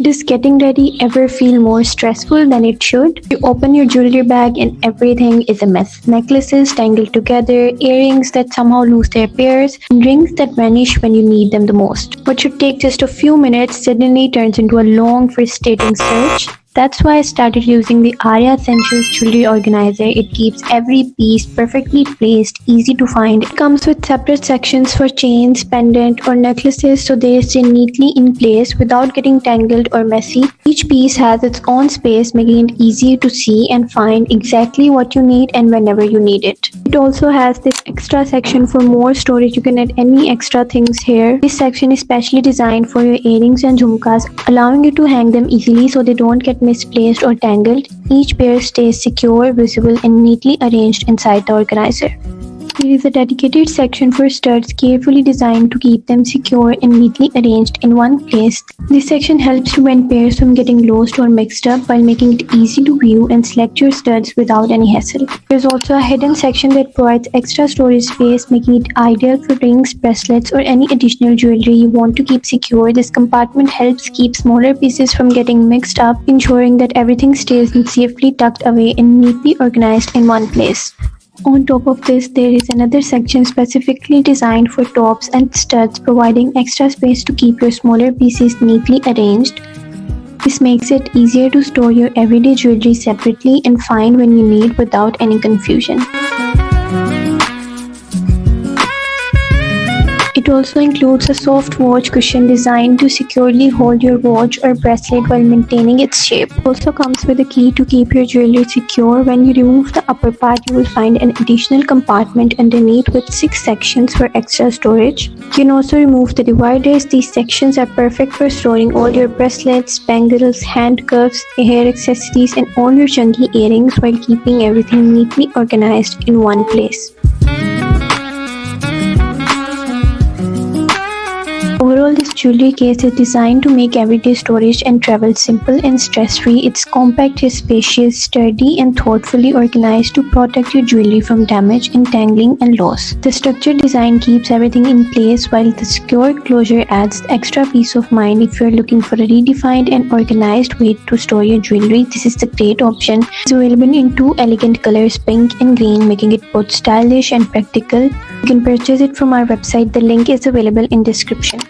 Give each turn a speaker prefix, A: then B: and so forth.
A: Does getting ready ever feel more stressful than it should? You open your jewelry bag and everything is a mess. Necklaces tangled together, earrings that somehow lose their pairs, and rings that vanish when you need them the most. What should take just a few minutes suddenly turns into a long, frustrating search. That's why I started using the Arya Essentials Jewelry Organizer. It keeps every piece perfectly placed, easy to find. It comes with separate sections for chains, pendant, or necklaces so they stay neatly in place without getting tangled or messy. Each piece has its own space, making it easier to see and find exactly what you need and whenever you need it. It also has this extra section for more storage. You can add any extra things here. This section is specially designed for your earrings and jhumkas, allowing you to hang them easily so they don't get misplaced or tangled. Each pair stays secure, visible, and neatly arranged inside the organizer. There is a dedicated section for studs, carefully designed to keep them secure and neatly arranged in one place. This section helps prevent pairs from getting lost or mixed up while making it easy to view and select your studs without any hassle. There is also a hidden section that provides extra storage space, making it ideal for rings, bracelets, or any additional jewelry you want to keep secure. This compartment helps keep smaller pieces from getting mixed up, ensuring that everything stays safely tucked away and neatly organized in one place. On top of this, there is another section specifically designed for tops and studs, providing extra space to keep your smaller pieces neatly arranged. This makes it easier to store your everyday jewelry separately and find when you need without any confusion. It also includes a soft watch cushion designed to securely hold your watch or bracelet while maintaining its shape. It also comes with a key to keep your jewelry secure. When you remove the upper part, you will find an additional compartment underneath with 6 sections for extra storage. You can also remove the dividers. These sections are perfect for storing all your bracelets, bangles, handcuffs, hair accessories, and all your chunky earrings while keeping everything neatly organized in one place. Overall, this jewelry case is designed to make everyday storage and travel simple and stress-free. It's compact, spacious, sturdy, and thoughtfully organized to protect your jewelry from damage, entangling, and loss. The structured design keeps everything in place, while the secure closure adds extra peace of mind. If you're looking for a redefined and organized way to store your jewelry, this is the great option. It's available in 2 elegant colors, pink and green, making it both stylish and practical. You can purchase it from our website. The link is available in description.